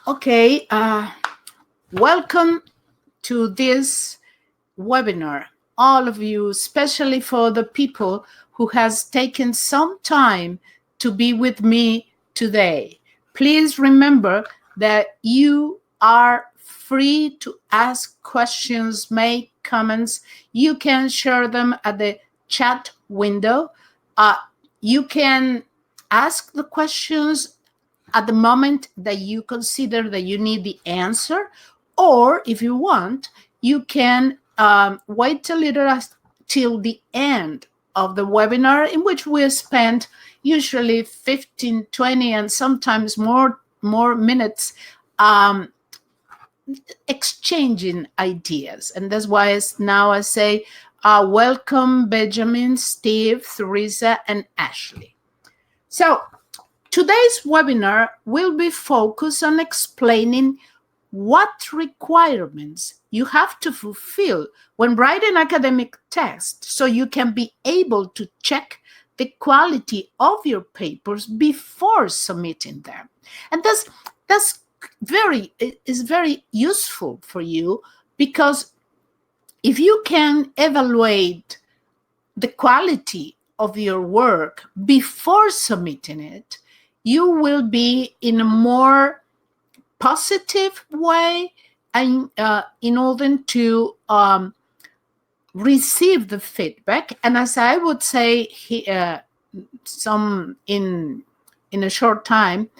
Okay, welcome to this webinar. All of you, especially for the people who has taken some time to be with me today. Please remember that you are free to ask questions, make comments. You can share them at the chat window. Uh, you can ask the questions at the moment that you consider that you need the answer, or if you want, you can wait a little till the end of the webinar, in which we spend usually 15, 20, and sometimes more minutes exchanging ideas. And that's why now I say, welcome Benjamin, Steve, Theresa, and Ashley. So today's webinar will be focused on explaining what requirements you have to fulfill when writing academic text so you can be able to check the quality of your papers before submitting them. And that's very useful for you, because if you can evaluate the quality of your work before submitting it, you will be in a more positive way, and in order to receive the feedback. And as I would say some in a short time,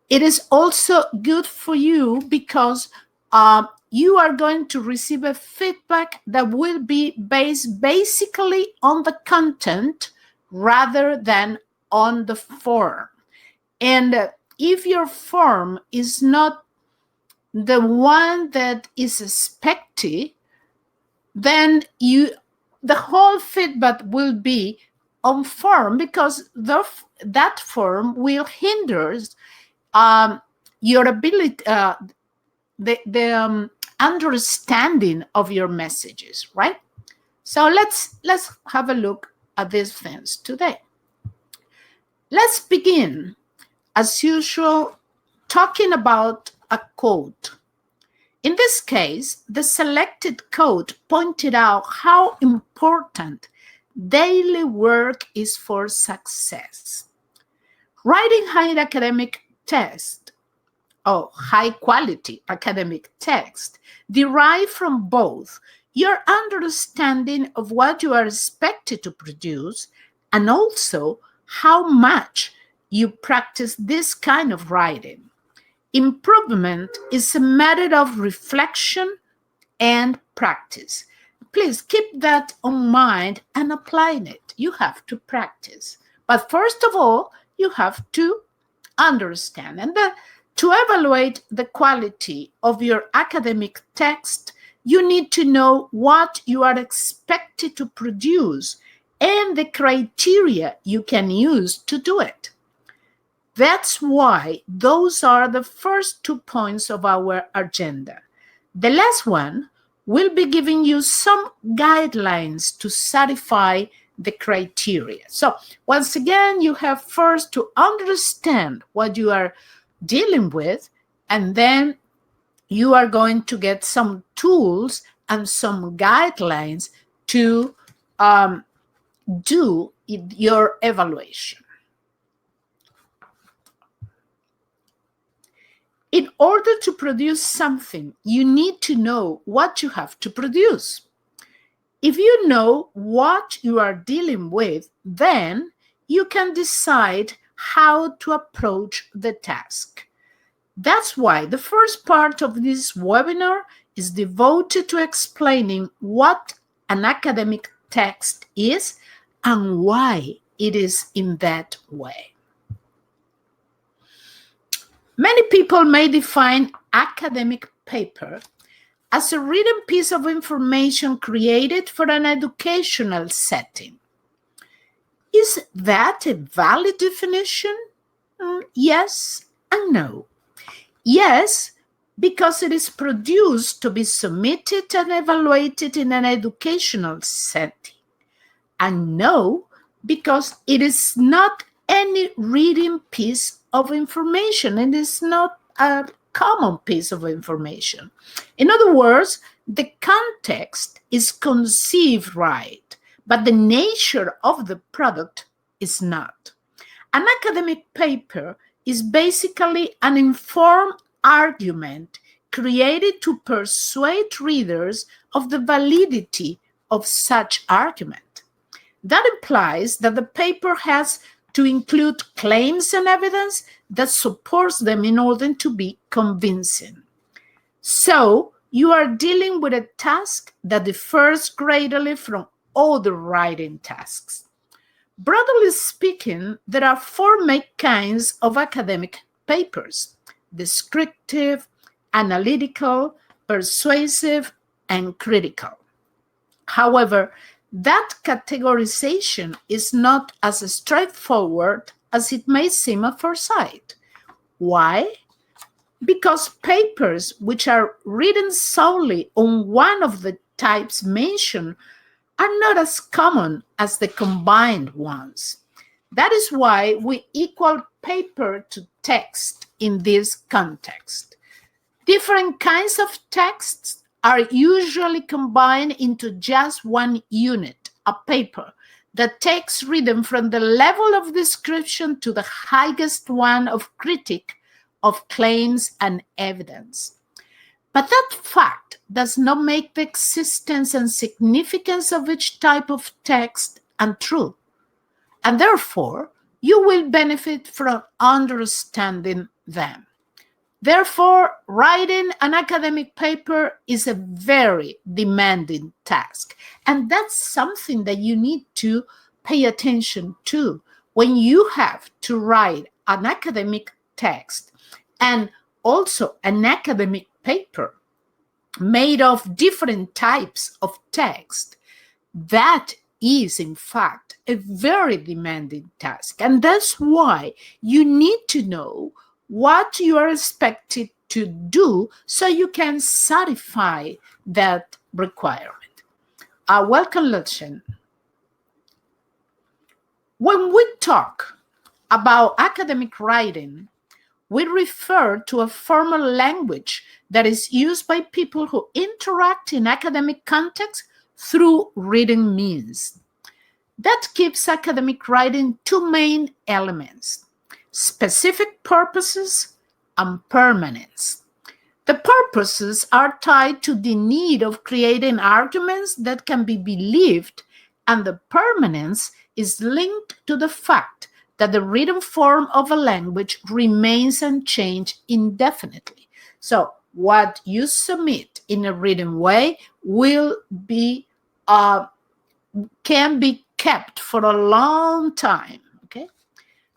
it is also good for you, because you are going to receive a feedback that will be based basically on the content rather than on the form. And if your form is not the one that is expected, then the whole feedback will be on form, because that form will hinder your ability, the understanding of your messages, right? So let's have a look at these things today. Let's begin, as usual, talking about a quote. In this case, the selected quote pointed out how important daily work is for success. Writing high quality academic text derive from both your understanding of what you are expected to produce, and also how much you practice this kind of writing. Improvement is a matter of reflection and practice. Please keep that in mind and apply it. You have to practice. But first of all, you have to understand. And to evaluate the quality of your academic text, you need to know what you are expected to produce and the criteria you can use to do it. That's why those are the first 2 points of our agenda. The last one will be giving you some guidelines to satisfy the criteria. So once again, you have first to understand what you are dealing with, and then you are going to get some tools and some guidelines to do your evaluation. In order to produce something, you need to know what you have to produce. If you know what you are dealing with, then you can decide how to approach the task. That's why the first part of this webinar is devoted to explaining what an academic text is and why it is in that way. Many people may define academic paper as a written piece of information created for an educational setting. Is that a valid definition? Yes and no. Yes, because it is produced to be submitted and evaluated in an educational setting. And no, because it is not any reading piece of information. It is not a common piece of information. In other words, the context is conceived right, but the nature of the product is not. An academic paper is basically an informed argument created to persuade readers of the validity of such argument. That implies that the paper has to include claims and evidence that supports them in order to be convincing. So, you are dealing with a task that differs greatly from other writing tasks. Broadly speaking, there are four main kinds of academic papers: descriptive, analytical, persuasive, and critical. However, that categorization is not as straightforward as it may seem at first sight. Why? Because papers which are written solely on one of the types mentioned are not as common as the combined ones. That is why we equal paper to text in this context. Different kinds of texts are usually combined into just one unit, a paper, the text written from the level of description to the highest one of critique of claims and evidence. But that fact does not make the existence and significance of each type of text untrue, and therefore you will benefit from understanding them. Therefore, writing an academic paper is a very demanding task, and that's something that you need to pay attention to when you have to write an academic text and also an academic paper made of different types of text. That is, in fact, a very demanding task. And that's why you need to know what you are expected to do so you can satisfy that requirement. Welcome, Lucian. When we talk about academic writing, we refer to a formal language that is used by people who interact in academic context through written means. That gives academic writing two main elements: specific purposes and permanence. The purposes are tied to the need of creating arguments that can be believed, and the permanence is linked to the fact that the written form of a language remains unchanged indefinitely. So what you submit in a written way will be can be kept for a long time. Okay,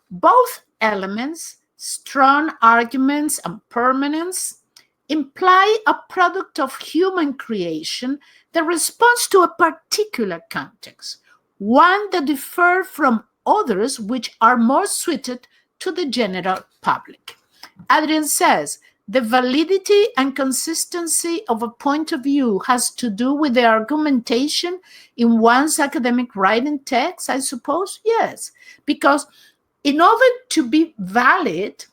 both elements, strong arguments and permanence, imply a product of human creation that responds to a particular context, one that differs from others which are more suited to the general public. Adrian says, the validity and consistency of a point of view has to do with the argumentation in one's academic writing text, I suppose? Yes, because in order to be valid,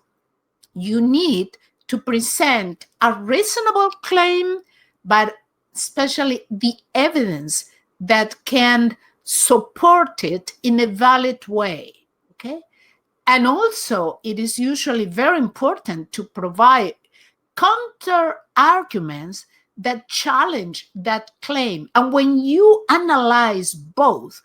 you need to present a reasonable claim, but especially the evidence that can support it in a valid way, okay? And also, it is usually very important to provide counter arguments that challenge that claim. And when you analyze both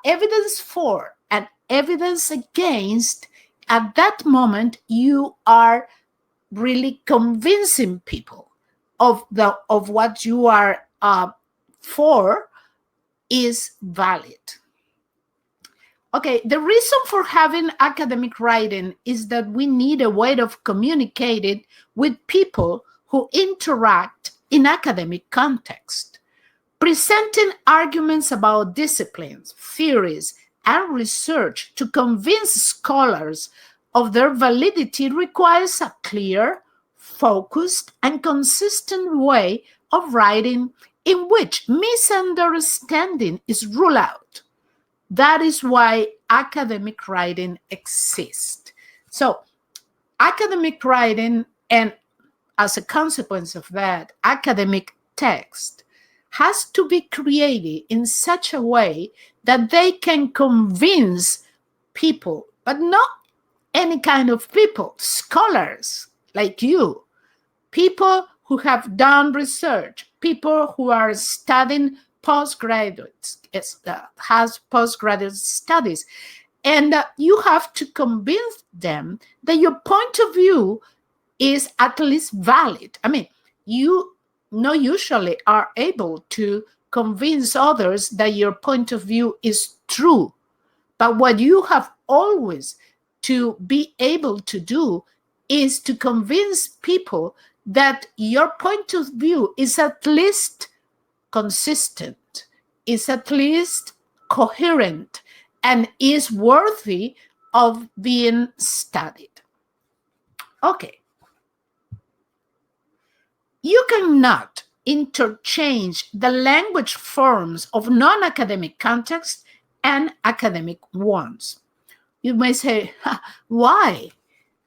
evidence for and evidence against, at that moment, you are really convincing people of what you are for is valid. Okay, the reason for having academic writing is that we need a way of communicating with people who interact in academic context. Presenting arguments about disciplines, theories, and research to convince scholars of their validity requires a clear, focused, and consistent way of writing in which misunderstanding is ruled out. That is why academic writing exists. So, academic writing And as a consequence of that, academic text has to be created in such a way that they can convince people, but not any kind of people, scholars like you, people who have done research, people who are studying postgraduates, has postgraduate studies. And you have to convince them that your point of view is at least valid. I mean, you usually are able to convince others that your point of view is true. But what you have always to be able to do is to convince people that your point of view is at least consistent, is at least coherent, and is worthy of being studied. Okay. You cannot interchange the language forms of non-academic context and academic ones. You may say, why?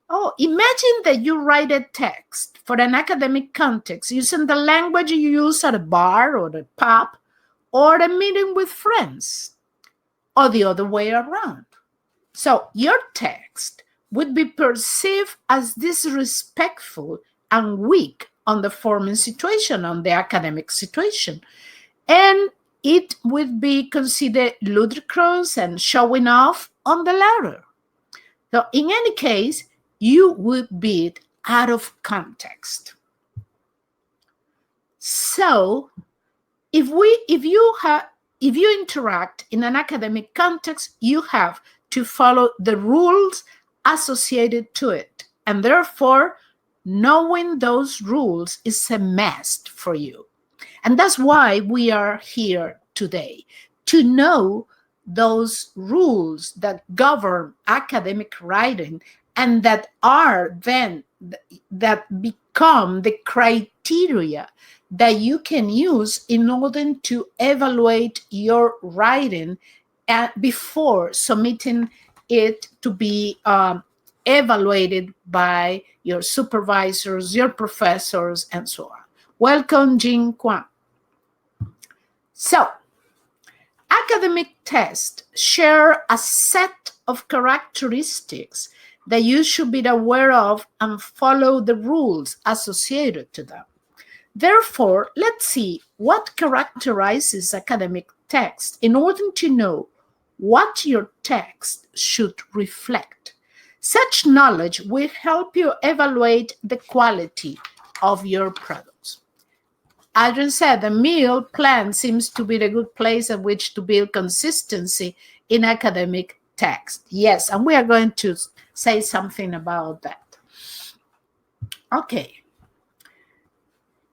Oh, imagine that you write a text for an academic context using the language you use at a bar or a pub or a meeting with friends, or the other way around. So your text would be perceived as disrespectful and weak on the forming situation, on the academic situation. And it would be considered ludicrous and showing off on the latter. So in any case, you would be out of context. So if you interact in an academic context, you have to follow the rules associated to it. And therefore, knowing those rules is a must for you. And that's why we are here today, to know those rules that govern academic writing and that become the criteria that you can use in order to evaluate your writing before submitting it to be evaluated by your supervisors, your professors, and so on. Welcome, Jing Kwan. So, academic tests share a set of characteristics that you should be aware of and follow the rules associated to them. Therefore, let's see what characterizes academic text in order to know what your text should reflect. Such knowledge will help you evaluate the quality of your products. Adrian said the meal plan seems to be a good place at which to build consistency in academic text. Yes, and we are going to say something about that. Okay.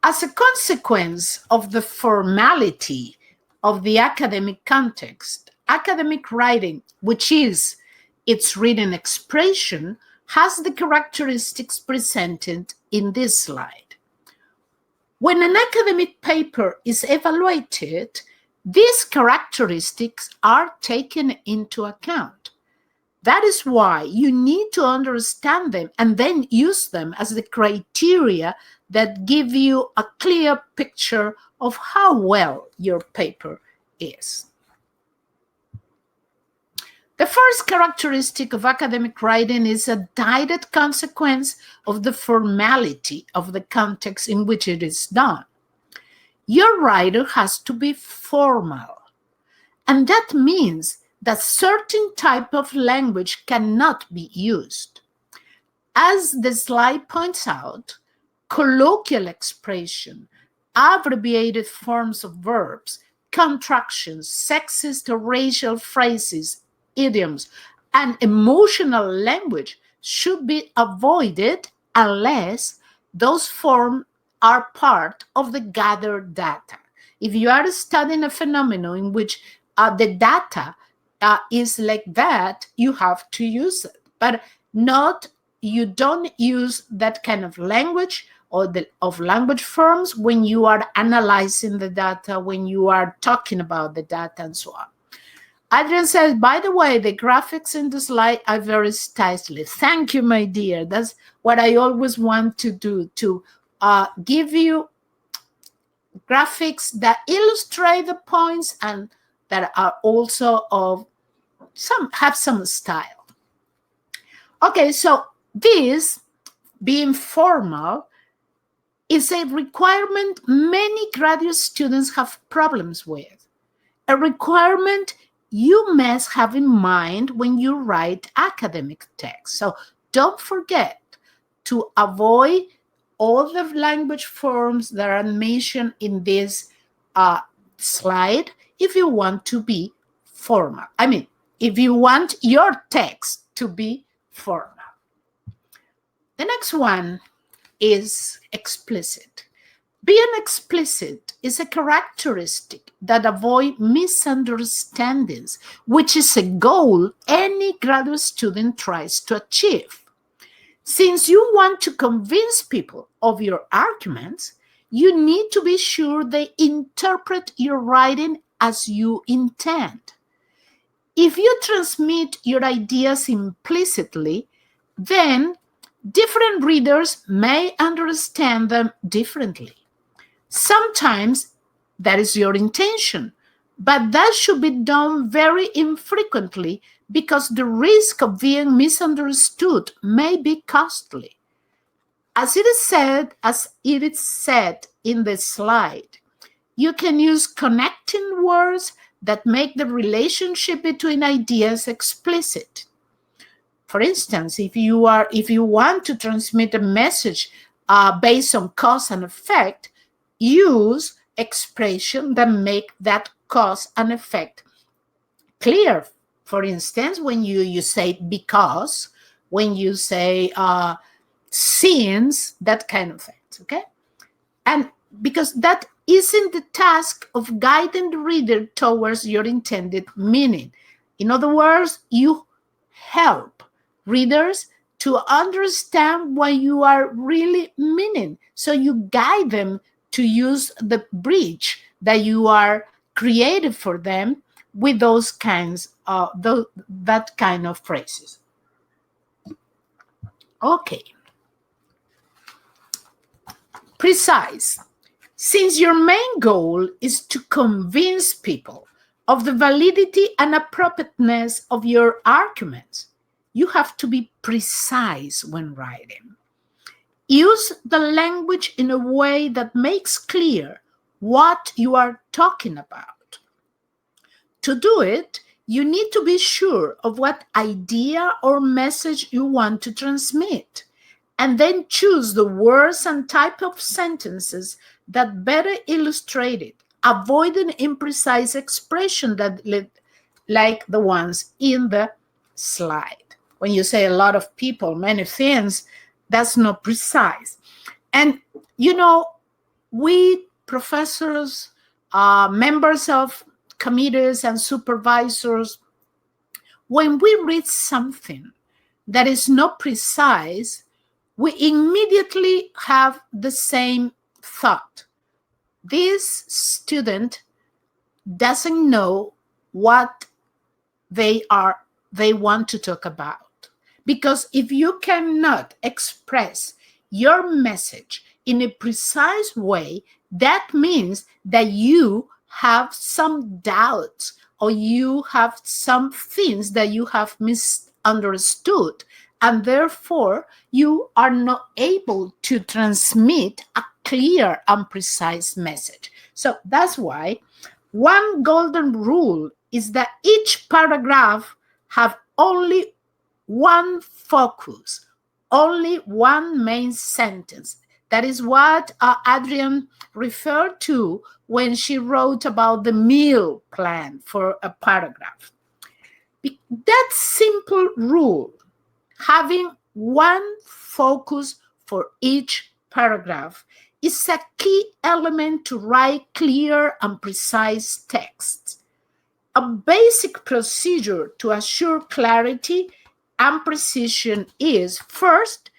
As a consequence of the formality of the academic context, academic writing, which is its written expression, has the characteristics presented in this slide. When an academic paper is evaluated, these characteristics are taken into account. That is why you need to understand them and then use them as the criteria that give you a clear picture of how well your paper is. The first characteristic of academic writing is a direct consequence of the formality of the context in which it is done. Your writer has to be formal, and that means that certain type of language cannot be used. As the slide points out, colloquial expression, abbreviated forms of verbs, contractions, sexist or racial phrases, idioms, and emotional language should be avoided unless those forms are part of the gathered data. If you are studying a phenomenon in which the data is like that, you have to use it, but you don't use that kind of language or of language forms when you are analyzing the data, when you are talking about the data, and so on. Adrian says, by the way, the graphics in the slide are very stylish. Thank you, my dear. That's what I always want to do, to give you graphics that illustrate the points and that are also of have some style. Okay, so this being formal is a requirement many graduate students have problems with, a requirement you must have in mind when you write academic text. So don't forget to avoid all the language forms that are mentioned in this slide if you want to be formal. I mean, if you want your text to be formal. The next one is explicit. Being explicit is a characteristic that avoids misunderstandings, which is a goal any graduate student tries to achieve. Since you want to convince people of your arguments, you need to be sure they interpret your writing as you intend. If you transmit your ideas implicitly, then different readers may understand them differently. Sometimes that is your intention, but that should be done very infrequently because the risk of being misunderstood may be costly. As it is said in the slide, you can use connecting words that make the relationship between ideas explicit. For instance, if you want to transmit a message based on cause and effect, use expression that make that cause and effect clear. For instance, when you say because, when you say since, that kind of thing, okay? And because that isn't the task of guiding the reader towards your intended meaning. In other words, you help readers to understand what you are really meaning. So you guide them to use the bridge that you are created for them with those kinds of that kind of phrases. Okay. Precise. Since your main goal is to convince people of the validity and appropriateness of your arguments, you have to be precise when writing. Use the language in a way that makes clear what you are talking about. To do it, you need to be sure of what idea or message you want to transmit, and then choose the words and type of sentences that better illustrate it, avoiding imprecise expression like the ones in the slide. When you say a lot of people, many things, that's not precise. And, we professors, members of committees and supervisors, when we read something that is not precise, we immediately have the same thought. This student doesn't know what they want to talk about. Because if you cannot express your message in a precise way, that means that you have some doubts or you have some things that you have misunderstood, and therefore you are not able to transmit a clear and precise message. So that's why one golden rule is that each paragraph have only one focus, only one main sentence. That is what Adrian referred to when she wrote about the meal plan for a paragraph. That simple rule, having one focus for each paragraph, is a key element to write clear and precise text. A basic procedure to assure clarity and precision is, first,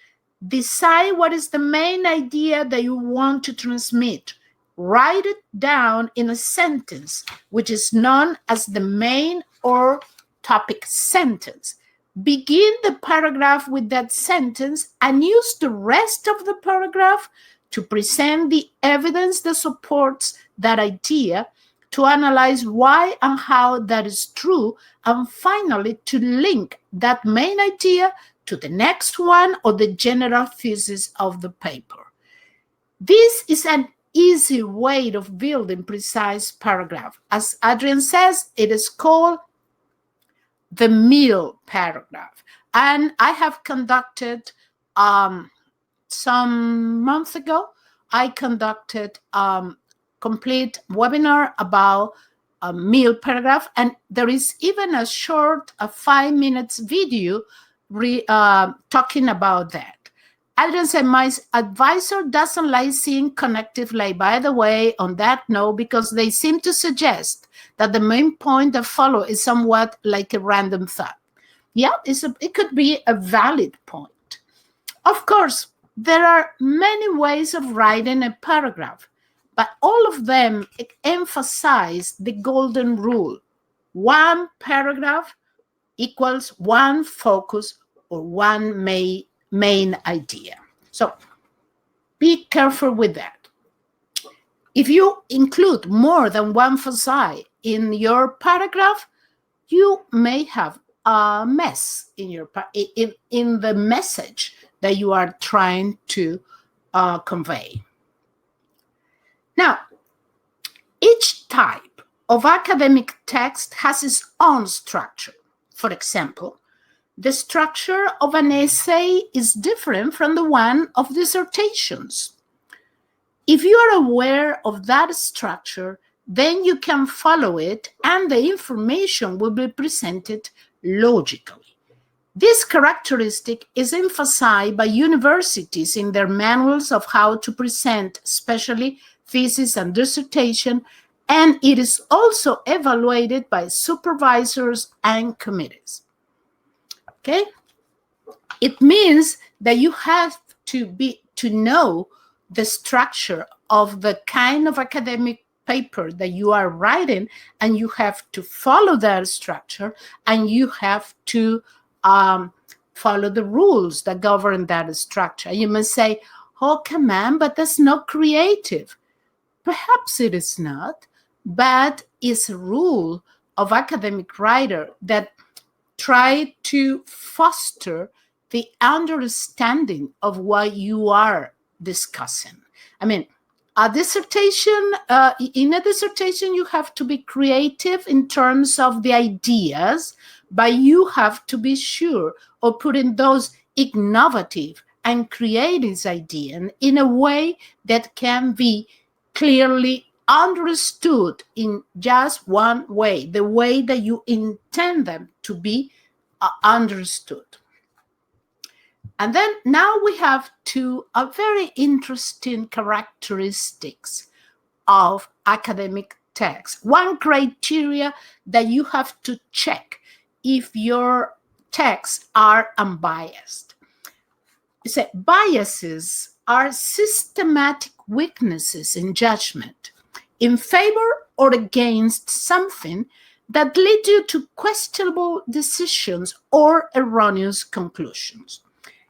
decide what is the main idea that you want to transmit. Write it down in a sentence, which is known as the main or topic sentence. Begin the paragraph with that sentence and use the rest of the paragraph to present the evidence that supports that idea, to analyze why and how that is true, and finally to link that main idea to the next one or the general thesis of the paper. This is an easy way of building precise paragraph. As Adrian says, it is called the meal paragraph. And I have conducted, some months ago, I conducted complete webinar about a meal paragraph, and there is even a short, 5 minutes video talking about that. Adrian said, my advisor doesn't like seeing connective like, by the way, on that note, because they seem to suggest that the main point that follow is somewhat like a random thought. Yeah, it could be a valid point. Of course, there are many ways of writing a paragraph, but all of them emphasize the golden rule. One paragraph equals one focus or one main idea. So be careful with that. If you include more than one foci in your paragraph, you may have a mess in the message that you are trying to convey. Now, each type of academic text has its own structure. For example, the structure of an essay is different from the one of dissertations. If you are aware of that structure, then you can follow it and the information will be presented logically. This characteristic is emphasized by universities in their manuals of how to present, especially thesis and dissertation, and it is also evaluated by supervisors and committees. Okay? It means that you have to know the structure of the kind of academic paper that you are writing, and you have to follow that structure, and you have to follow the rules that govern that structure. You must say, oh, come on, but that's not creative. Perhaps it is not, but it's a rule of academic writer that try to foster the understanding of what you are discussing. I mean, in a dissertation, you have to be creative in terms of the ideas, but you have to be sure of putting those innovative and creative ideas in a way that can be clearly understood in just one way, the way that you intend them to be understood. And then now we have two very interesting characteristics of academic text. One criteria that you have to check if your texts are unbiased. You say biases are systematic weaknesses in judgment in favor or against something that lead you to questionable decisions or erroneous conclusions.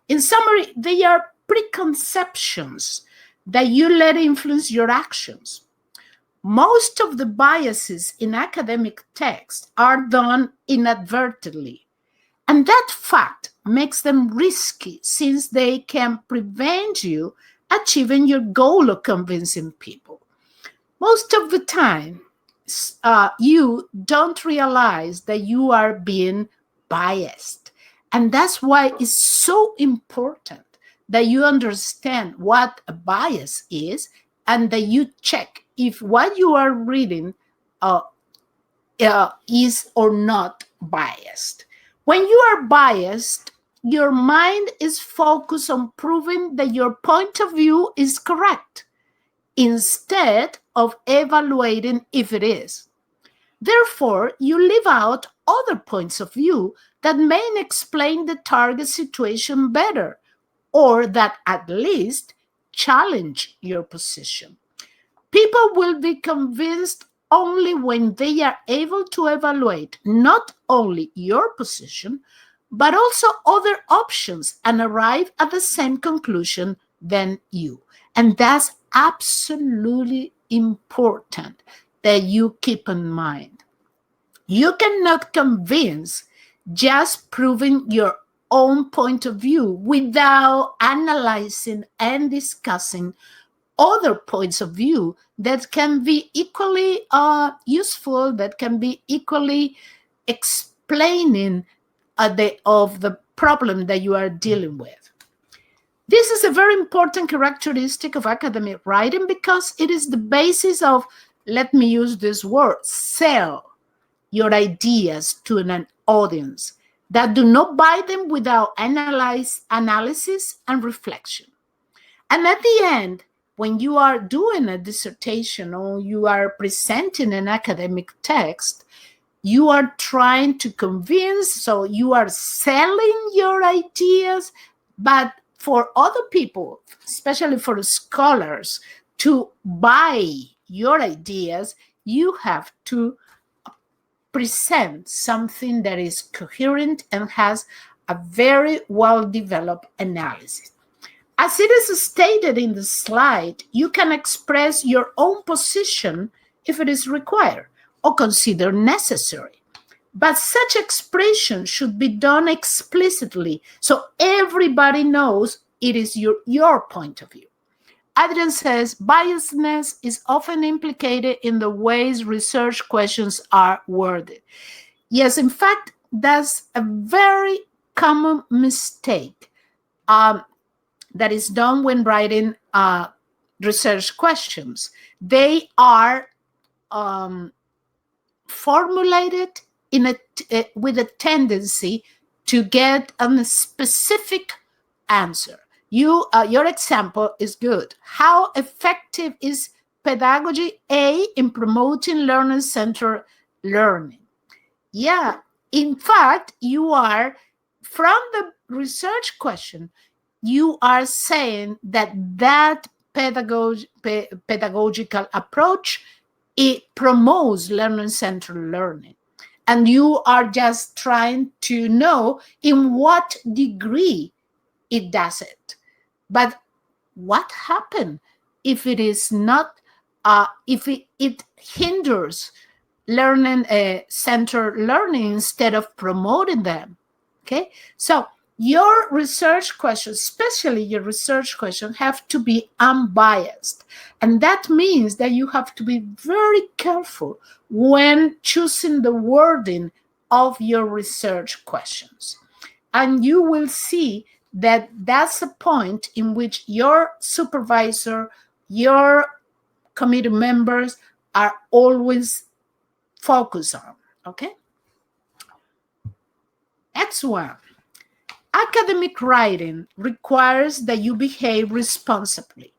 In summary, they are preconceptions that you let influence your actions. Most of the biases in academic text are done inadvertently, and that fact makes them risky since they can prevent you achieving your goal of convincing people. Most of the time, you don't realize that you are being biased. And that's why it's so important that you understand what a bias is and that you check if what you are reading is or not biased. When you are biased, your mind is focused on proving that your point of view is correct instead of evaluating if it is. Therefore, you leave out other points of view that may explain the target situation better, or that at least challenge your position. People will be convinced only when they are able to evaluate not only your position, but also other options and arrive at the same conclusion than you. And that's absolutely important that you keep in mind. You cannot convince just proving your own point of view without analyzing and discussing other points of view that can be equally useful, that can be equally explaining of the problem that you are dealing with. This is a very important characteristic of academic writing because it is the basis of, let me use this word, sell your ideas to an audience that do not buy them without analysis and reflection. And at the end, when you are doing a dissertation or you are presenting an academic text, you are trying to convince, so you are selling your ideas, but for other people, especially for scholars, to buy your ideas, you have to present something that is coherent and has a very well-developed analysis. As it is stated in the slide, you can express your own position if it is required or considered necessary. But such expression should be done explicitly so everybody knows it is your point of view. Adrian says, biasness is often implicated in the ways research questions are worded. Yes, in fact, that's a very common mistake that is done when writing research questions. They are formulated with a tendency to get a specific answer. Your example is good. How effective is pedagogy A in promoting learner-centered learning? Yeah, in fact, you are, from the research question, you are saying that pedagogical approach, it promotes learner-centered learning. And you are just trying to know in what degree it does it. But what happens if it is not, if it hinders learning-centered learning instead of promoting them? Okay, so your research questions, especially your research questions, have to be unbiased. And that means that you have to be very careful when choosing the wording of your research questions. And you will see that that's a point in which your supervisor, your committee members are always focused on, okay? Next one. Academic writing requires that you behave responsibly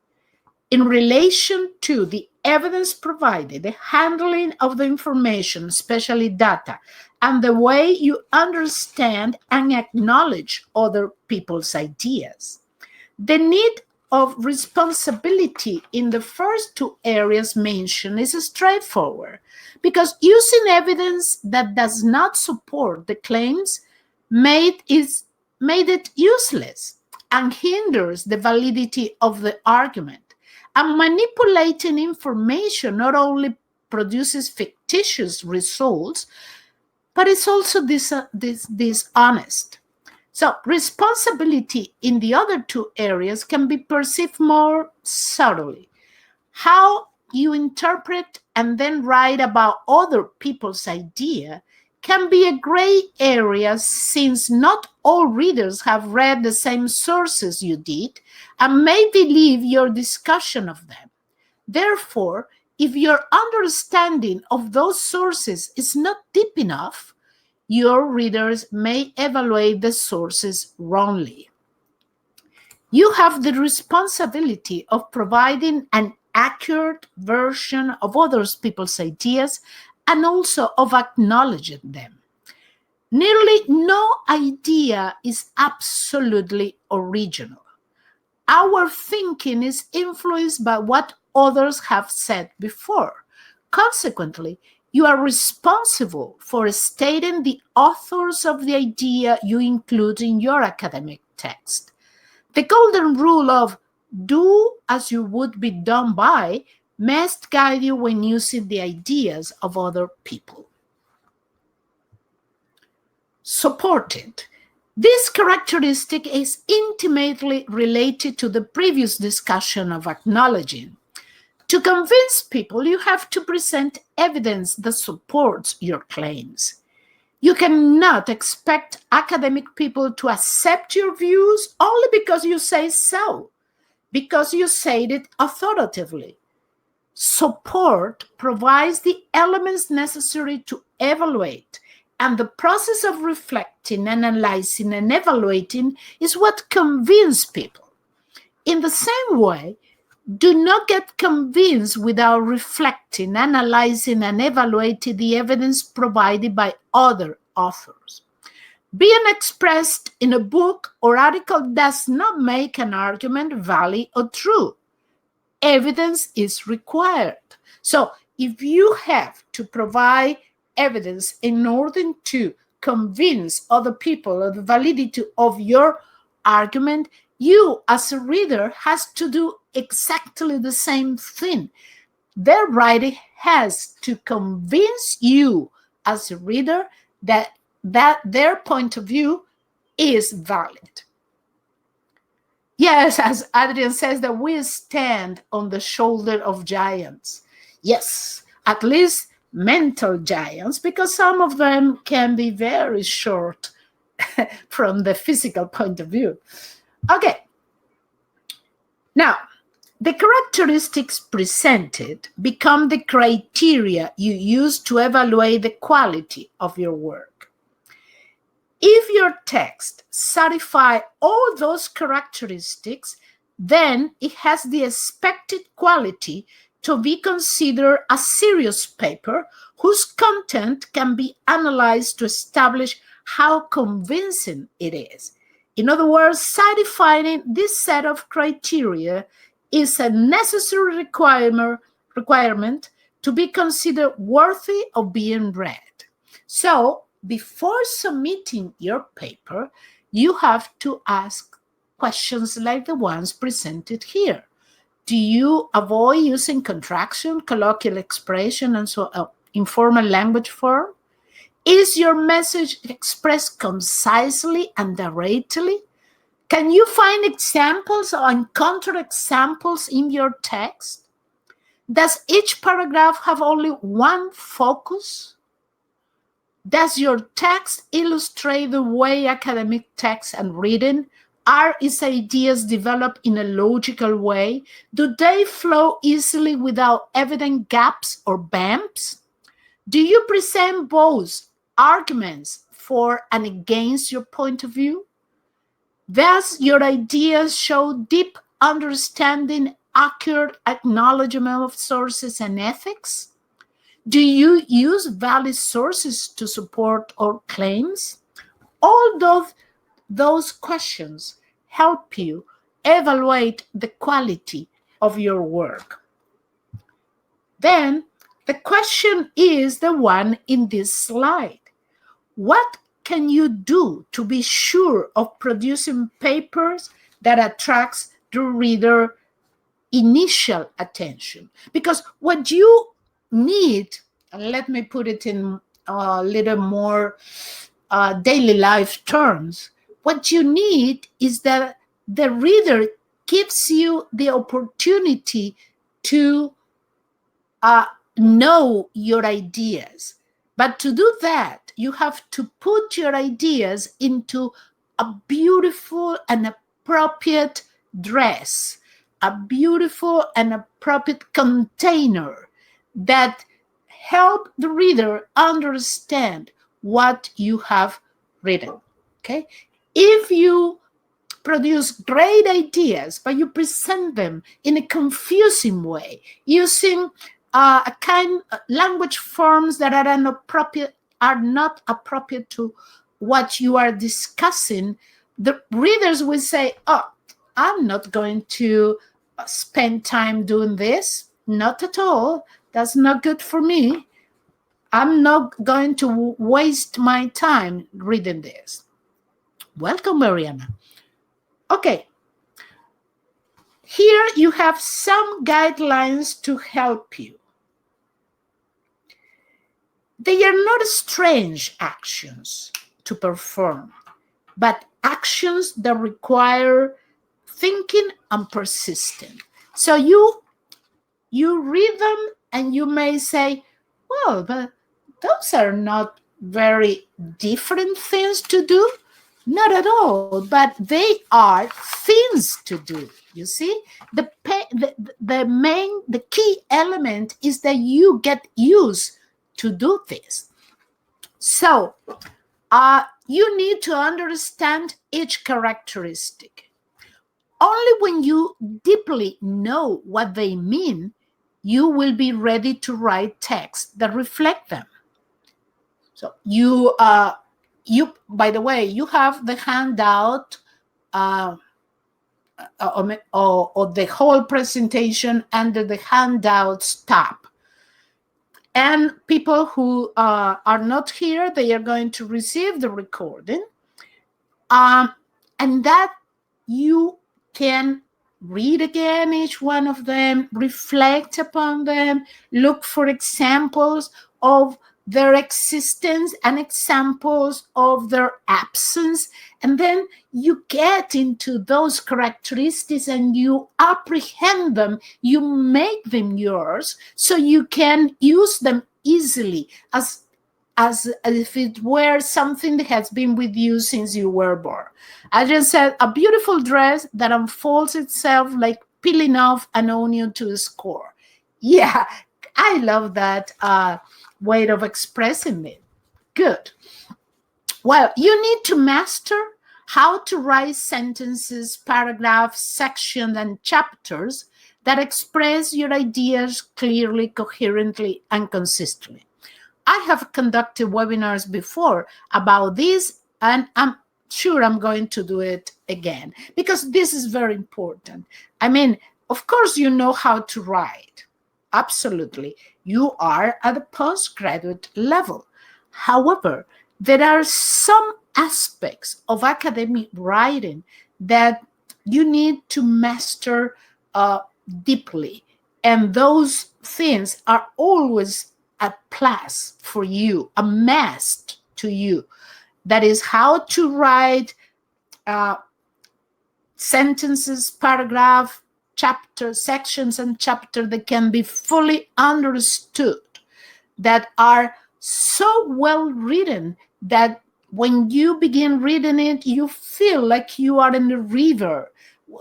in relation to the evidence provided, the handling of the information, especially data, and the way you understand and acknowledge other people's ideas. The need of responsibility in the first two areas mentioned is straightforward because using evidence that does not support the claims made it useless and hinders the validity of the argument. And manipulating information not only produces fictitious results, but it's also dishonest. So responsibility in the other two areas can be perceived more subtly. How you interpret and then write about other people's idea can be a gray area since not all readers have read the same sources you did and may believe your discussion of them. Therefore, if your understanding of those sources is not deep enough, your readers may evaluate the sources wrongly. You have the responsibility of providing an accurate version of other people's ideas and also of acknowledging them. Nearly no idea is absolutely original. Our thinking is influenced by what others have said before. Consequently, you are responsible for stating the authors of the idea you include in your academic text. The golden rule of do as you would be done by must guide you when using the ideas of other people. Supported. This characteristic is intimately related to the previous discussion of acknowledging. To convince people, you have to present evidence that supports your claims. You cannot expect academic people to accept your views only because you say so, because you said it authoritatively. Support provides the elements necessary to evaluate, and the process of reflecting, analyzing, and evaluating is what convinces people. In the same way, do not get convinced without reflecting, analyzing, and evaluating the evidence provided by other authors. Being expressed in a book or article does not make an argument valid or true. Evidence is required. So if you have to provide evidence in order to convince other people of the validity of your argument, you as a reader has to do exactly the same thing. Their writing has to convince you as a reader that their point of view is valid. Yes, as Adrian says, that we stand on the shoulder of giants. Yes, at least mental giants, because some of them can be very short from the physical point of view. Okay. Now, the characteristics presented become the criteria you use to evaluate the quality of your work. If your text satisfies all those characteristics, then it has the expected quality to be considered a serious paper whose content can be analyzed to establish how convincing it is. In other words, satisfying this set of criteria is a necessary requirement to be considered worthy of being read. So, before submitting your paper, you have to ask questions like the ones presented here. Do you avoid using contraction, colloquial expression, and so informal language form? Is your message expressed concisely and directly? Can you find examples or counterexamples in your text? Does each paragraph have only one focus? Does your text illustrate the way academic text and reading are its ideas developed in a logical way? Do they flow easily without evident gaps or bumps? Do you present both arguments for and against your point of view? Thus, your ideas show deep understanding, accurate acknowledgement of sources and ethics? Do you use valid sources to support our claims? All those questions help you evaluate the quality of your work. Then, the question is the one in this slide. What can you do to be sure of producing papers that attracts the reader initial attention? Because what you need, let me put it in a little more daily life terms, what you need is that the reader gives you the opportunity to know your ideas. But to do that, you have to put your ideas into a beautiful and appropriate dress, a beautiful and appropriate container that help the reader understand what you have written. Okay? If you produce great ideas, but you present them in a confusing way, using a kind of language forms that are not appropriate to what you are discussing, the readers will say, oh, I'm not going to spend time doing this. not at all. That's not good for me. I'm not going to waste my time reading this. Welcome, Mariana. Okay. Here you have some guidelines to help you. They are not strange actions to perform, but actions that require thinking and persisting. So you read them and you may say, well, but those are not very different things to do. Not at all, but they are things to do. You see, the key element is that you get used to do this. So you need to understand each characteristic. Only when you deeply know what they mean, you will be ready to write texts that reflect them. So you, by the way, you have the handout or the whole presentation under the handouts tab. And people who are not here, they are going to receive the recording. And that you can read again each one of them, reflect upon them, look for examples of their existence and examples of their absence. And then you get into those characteristics and you apprehend them, you make them yours, so you can use them easily as if it were something that has been with you since you were born. I just said, a beautiful dress that unfolds itself like peeling off an onion to a score. Yeah, I love that way of expressing it. Good. Well, you need to master how to write sentences, paragraphs, sections, and chapters that express your ideas clearly, coherently, and consistently. I have conducted webinars before about this, and I'm sure I'm going to do it again because this is very important. I mean, of course, you know how to write. Absolutely. You are at a postgraduate level. However, there are some aspects of academic writing that you need to master deeply. And those things are always a plus for you, a must to you. That is how to write sentences, paragraph, chapter, sections, and chapter that can be fully understood, that are so well written that when you begin reading it, you feel like you are in a river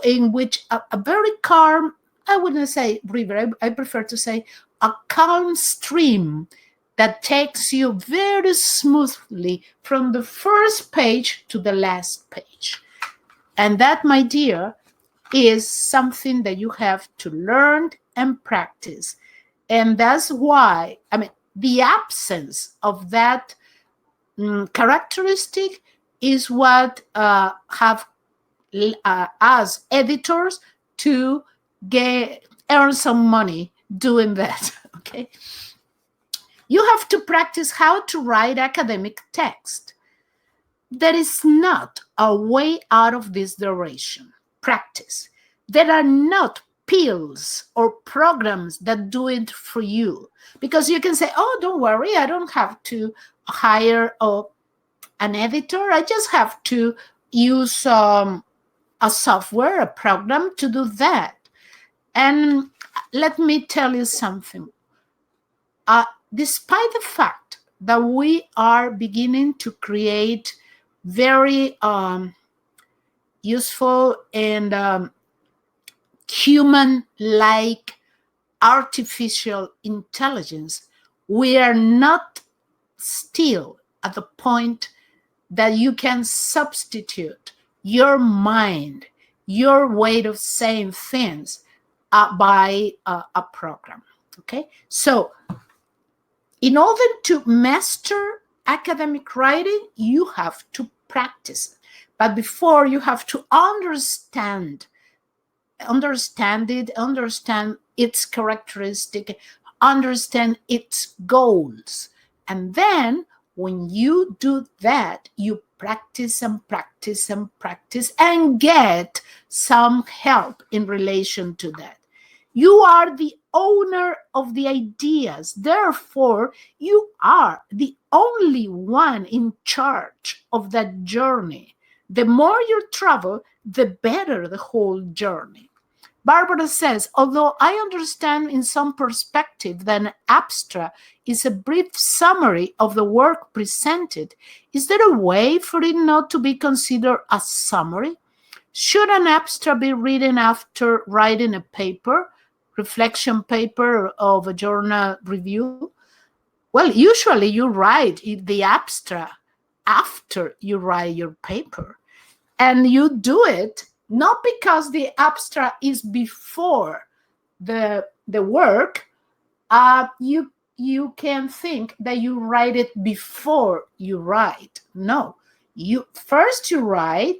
in which a very calm, I wouldn't say river, I prefer to say a calm stream that takes you very smoothly from the first page to the last page. And that, my dear, is something that you have to learn and practice. And that's why, I mean, the absence of that characteristic is what have us editors to earn some money doing that, okay? You have to practice how to write academic text. There is not a way out of this duration. Practice. There are not pills or programs that do it for you, because you can say, oh, don't worry, I don't have to hire an editor. I just have to use a software, a program to do that. And let me tell you something. Despite the fact that we are beginning to create very useful and human-like artificial intelligence, we are not still at the point that you can substitute your mind, your way of saying things by a program, okay? So in order to master academic writing, you have to practice. But before, you have to understand understand it, understand its characteristic, understand its goals. And then when you do that, you practice and practice and practice and get some help in relation to that. You are the owner of the ideas. Therefore, you are the only one in charge of that journey. The more you travel, the better the whole journey. Barbara says, although I understand in some perspective that an abstract is a brief summary of the work presented, is there a way for it not to be considered a summary? Should an abstract be written after writing a paper, reflection paper of a journal review? Well, usually you write the abstract after you write your paper. And you do it not because the abstract is before the work. You can think that you write it before you write. No, you first you write,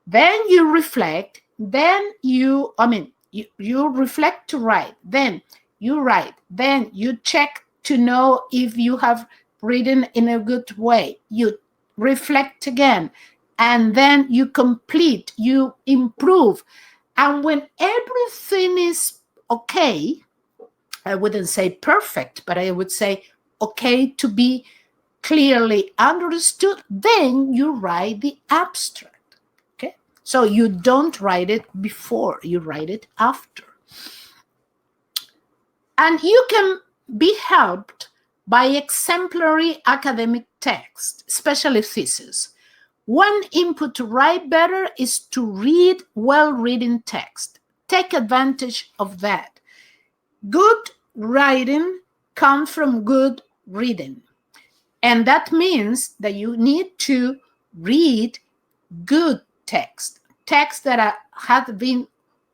then you reflect, then you reflect to write, then you write, then you check to know if you have written in a good way, you reflect again, and then you complete, you improve. And when everything is okay, I wouldn't say perfect, but I would say okay to be clearly understood, then you write the abstract. Okay? So you don't write it before, you write it after. And you can be helped by exemplary academic text, especially thesis. One input to write better is to read well-written text. Take advantage of that. Good writing comes from good reading. And that means that you need to read good text, text that have been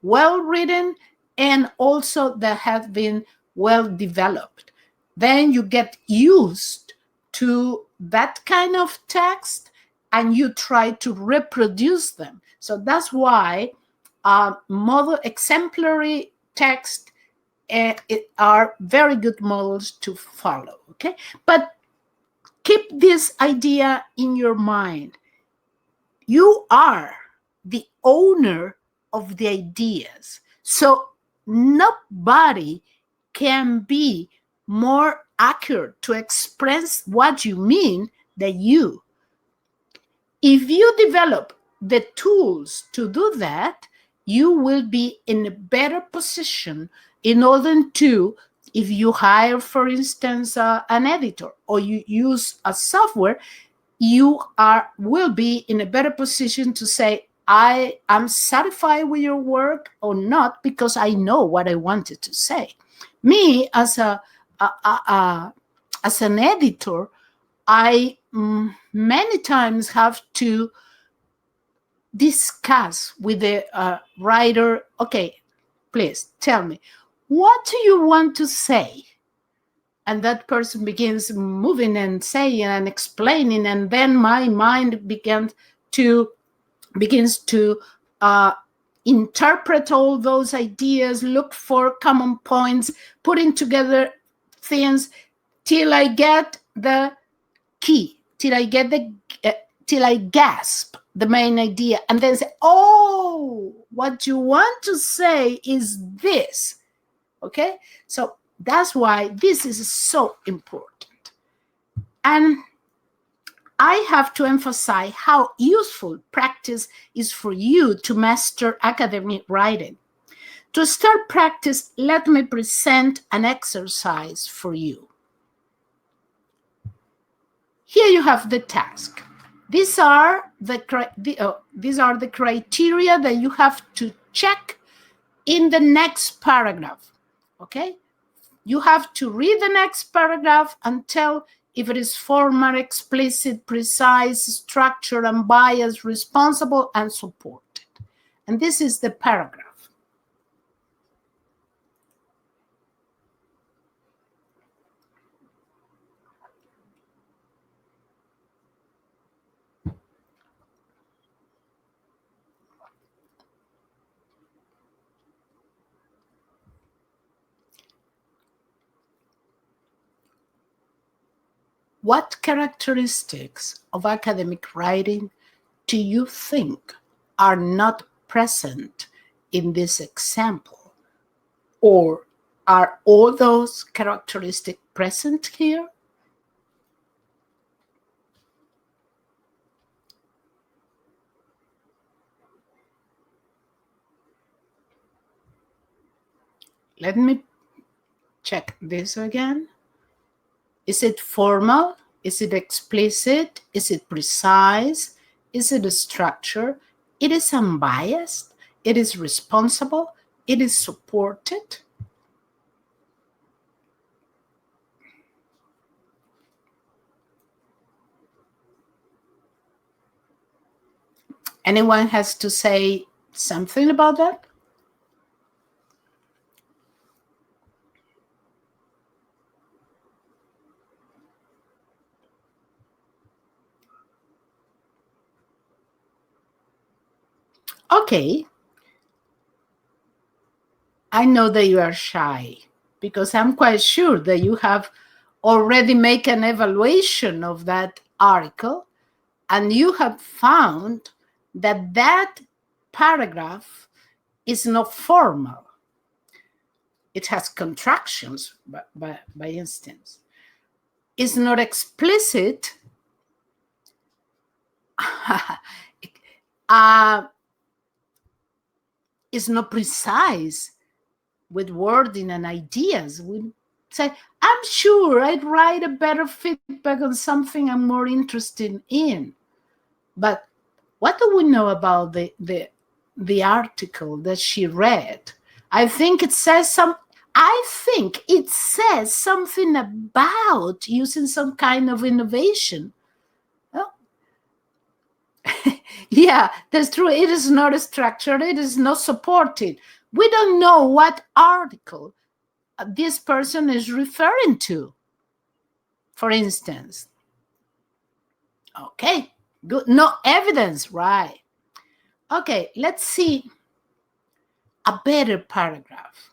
well written and also that have been well developed. Then you get used to that kind of text and you try to reproduce them. So that's why model exemplary text are very good models to follow. Okay, but keep this idea in your mind. You are the owner of the ideas. So nobody can be more accurate to express what you mean than you. If you develop the tools to do that, you will be in a better position in order to, if you hire, for instance, an editor or you use a software, you will be in a better position to say, I am satisfied with your work or not, because I know what I wanted to say. Me, as as an editor, I many times have to discuss with the writer, okay, please tell me, what do you want to say? And that person begins moving and saying and explaining, and then my mind begins to interpret all those ideas, look for common points, putting together things till I get the key, till I gasp the main idea, and then say, oh, what you want to say is this. Okay, so that's why this is so important. And I have to emphasize how useful practice is for you to master academic writing. To start practice, let me present an exercise for you. Here you have the task. These are the criteria that you have to check in the next paragraph. Okay? You have to read the next paragraph and tell if it is formal, explicit, precise, structured, unbiased, responsible, and supported. And this is the paragraph. What characteristics of academic writing do you think are not present in this example? Or are all those characteristics present here? Let me check this again. Is it formal? Is it explicit? Is it precise? Is it a structure? It is unbiased. It is responsible. It is supported. Anyone has to say something about that? Okay. I know that you are shy because I'm quite sure that you have already made an evaluation of that article and you have found that that paragraph is not formal. It has contractions, by instance. It's not explicit. It's not precise with wording and ideas. We say, I'm sure I'd write a better feedback on something I'm more interested in. But what do we know about the article that she read? I think it says something about using some kind of innovation. Oh. Yeah, that's true. It is not structured. It is not supported. We don't know what article this person is referring to, for instance. Okay, good. No evidence, right? Okay, let's see a better paragraph.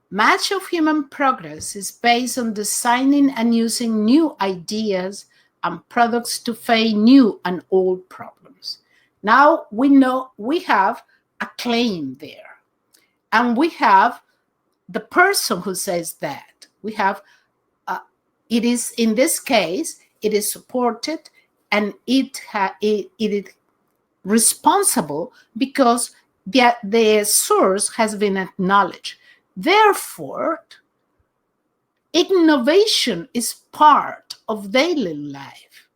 Much of human progress is based on designing and using new ideas and products to face new and old problems. Now we know we have a claim there, and we have the person who says that. We have, it is, in this case, it is supported and it is responsible because the source has been acknowledged. Therefore, innovation is part of daily life.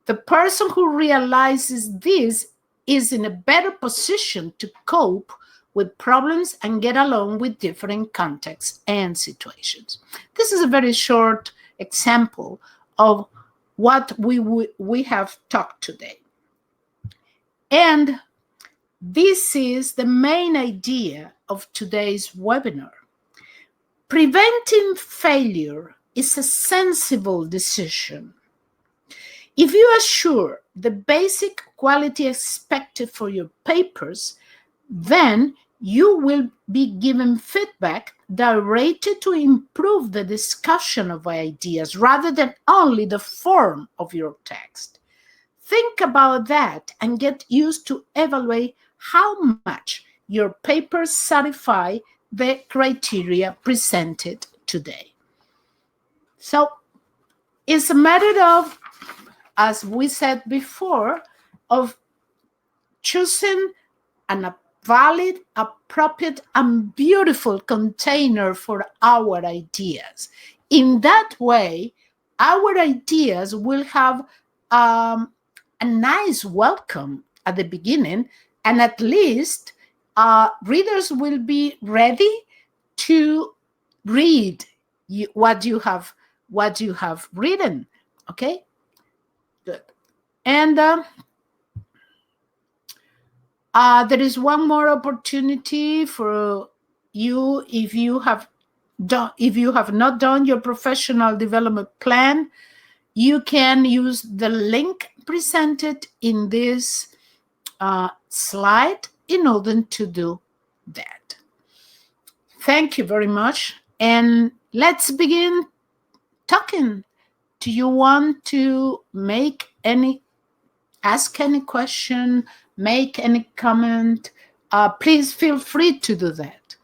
The person who realizes this is in a better position to cope with problems and get along with different contexts and situations. This is a very short example of what we have talked today. And this is the main idea of today's webinar. Preventing failure is a sensible decision. If you assure the basic quality expected for your papers, then you will be given feedback directed to improve the discussion of ideas rather than only the form of your text. Think about that and get used to evaluate how much your papers satisfy the criteria presented today. So it's a matter of, as we said before, of choosing a valid, appropriate, and beautiful container for our ideas. In that way, our ideas will have a nice welcome at the beginning, and at least readers will be ready to read what you have written. Okay, good. And there is one more opportunity for you. If you have not done your professional development plan, you can use the link presented in this slide in order to do that. Thank you very much. And let's begin talking do you want to ask any question, make any comment? Please feel free to do that.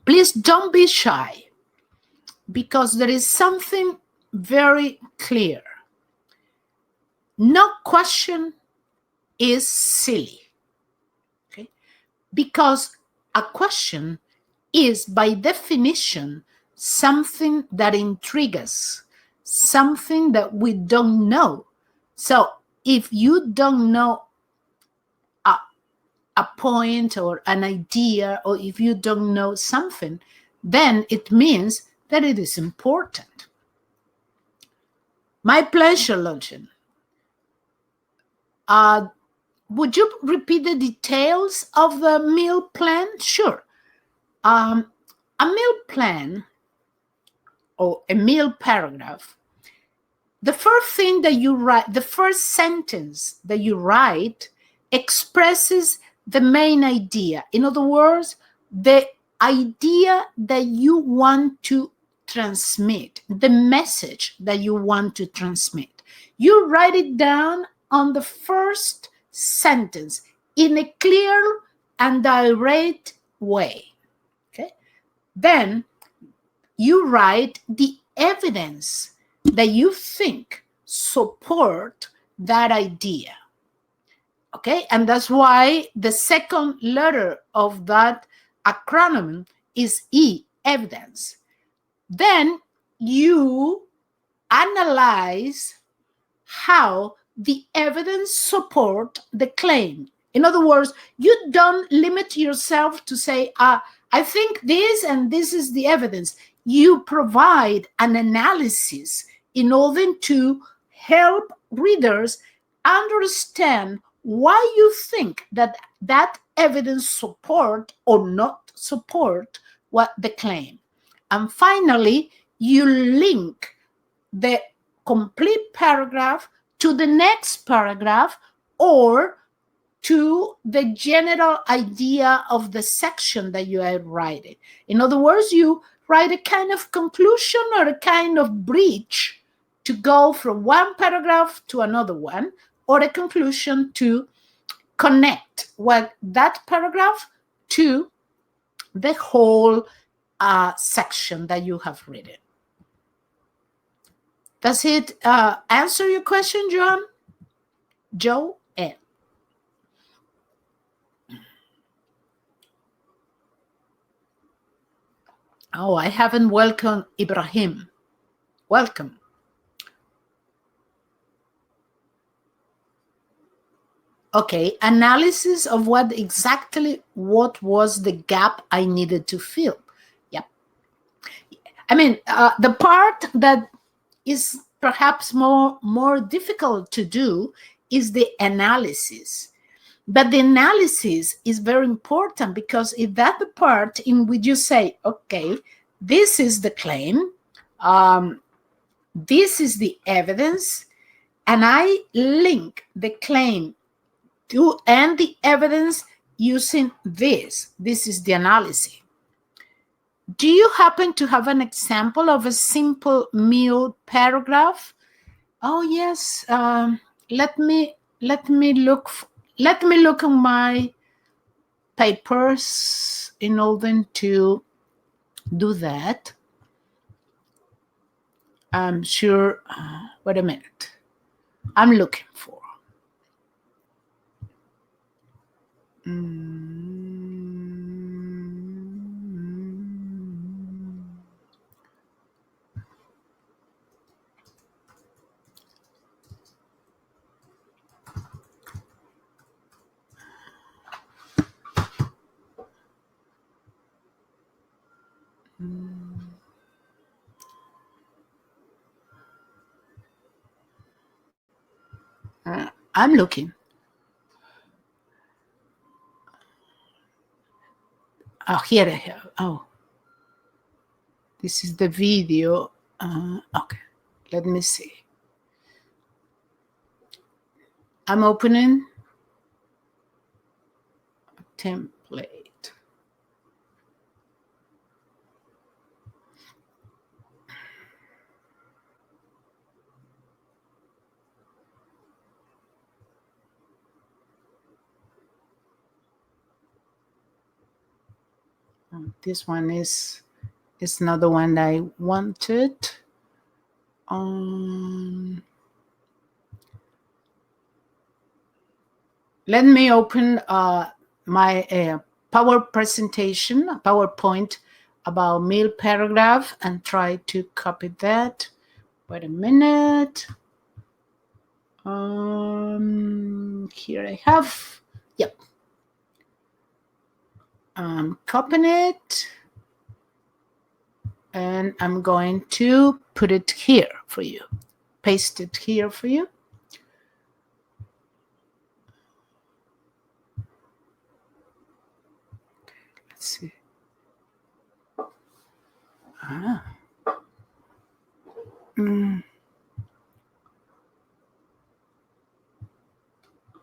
Please don't be shy, because there is something very clear. No question is silly, okay? Because a question is by definition something that intrigues us, something that we don't know. So if you don't know a point or an idea, or if you don't know something, then it means that it is important. My pleasure, Luncheon. Would you repeat the details of the meal plan? Sure. A meal plan or a meal paragraph, the first thing that you write, the first sentence that you write expresses the main idea. In other words, the idea that you want to transmit, the message that you want to transmit. You write it down on the first sentence in a clear and direct way. Okay? Then you write the evidence that you think support that idea. Okay? And that's why the second letter of that acronym is E, evidence. Then you analyze how the evidence support the claim. In other words, you don't limit yourself to say, I think this and this is the evidence. You provide an analysis in order to help readers understand why you think that that evidence support or not support what the claim. And finally, you link the complete paragraph to the next paragraph or to the general idea of the section that you are writing. In other words, you write a kind of conclusion or a kind of bridge to go from one paragraph to another one, or a conclusion to connect what that paragraph to the whole section that you have written. Does it answer your question, John? Joe N. Oh, I haven't welcomed Ibrahim. Welcome. Okay, analysis of what was the gap I needed to fill. Yep. I mean, the part that is perhaps more difficult to do is the analysis. But the analysis is very important, because if that's the part in which you say, okay, this is the claim, this is the evidence, and I link the claim to and the evidence using this. This is the analysis. Do you happen to have an example of a simple meal paragraph? Oh yes. Let me look. Let me look at my papers in order to do that. I'm sure. Wait a minute. I'm looking for. I'm looking. Oh, here I have. Oh, this is the video. Okay, let me see. I'm opening. template. This one is not the one I wanted. Let me open my Power presentation, a PowerPoint about meal paragraph, and try to copy that. Wait a minute. Here I have. Yep. I'm copying it, and I'm going to put it here for you. Paste it here for you. Let's see.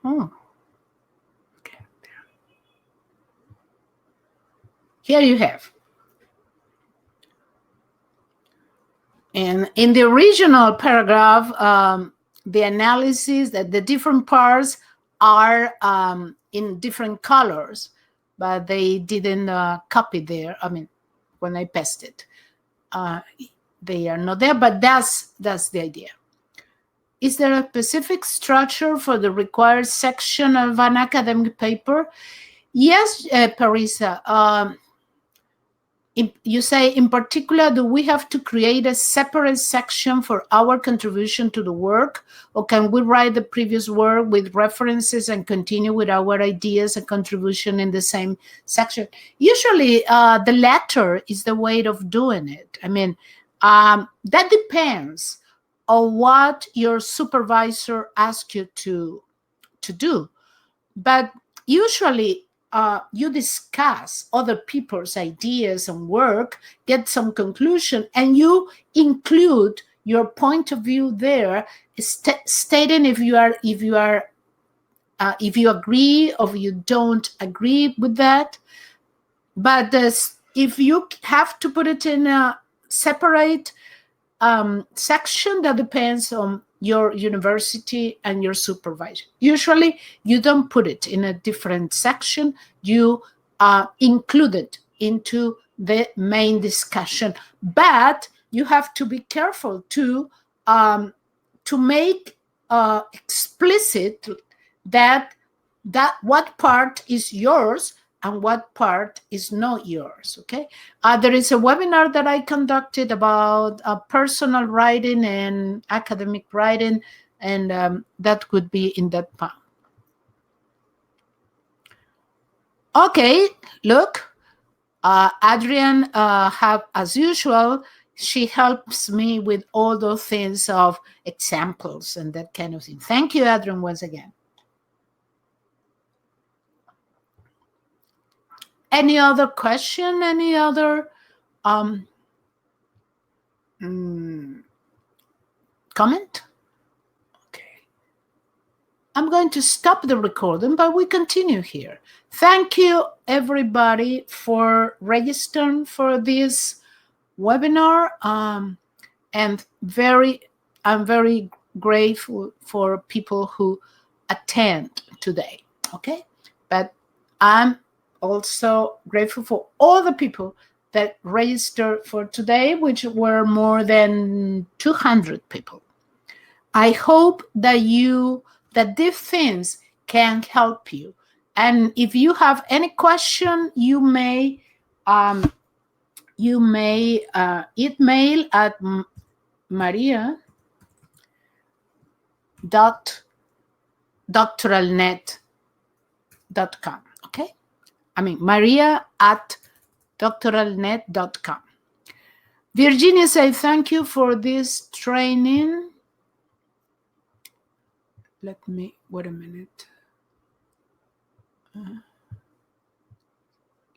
Oh. Okay. Here you have. And in the original paragraph, the analysis that the different parts are in different colors, but they didn't copy there. I mean, when I pasted, they are not there, but that's the idea. Is there a specific structure for the required section of an academic paper? Yes, Parisa. You say, in particular, do we have to create a separate section for our contribution to the work, or can we write the previous work with references and continue with our ideas and contribution in the same section? Usually, the latter is the way of doing it. I mean, that depends on what your supervisor asks you to do. But usually, you discuss other people's ideas and work, get some conclusion, and you include your point of view there, stating if you agree or you don't agree with that. But if you have to put it in a separate section, that depends on your university and your supervisor. Usually, you don't put it in a different section. You include it into the main discussion. But you have to be careful to make explicit that what part is yours and what part is not yours, okay? There is a webinar that I conducted about personal writing and academic writing, and that could be in that part. Okay, look, Adrian, as usual, she helps me with all those things of examples and that kind of thing. Thank you, Adrian, once again. Any other question? Any other comment? Okay. I'm going to stop the recording, but we continue here. Thank you, everybody, for registering for this webinar. And I'm very grateful for people who attend today. Okay, but I'm also grateful for all the people that registered for today, which were more than 200 people. I hope that these things can help you. And if you have any question, you may email at maria.doctoralnet.com. Okay? I mean, maria@doctoralnet.com. Virginia says, thank you for this training. Wait a minute.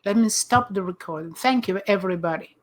Let me stop the recording. Thank you, everybody.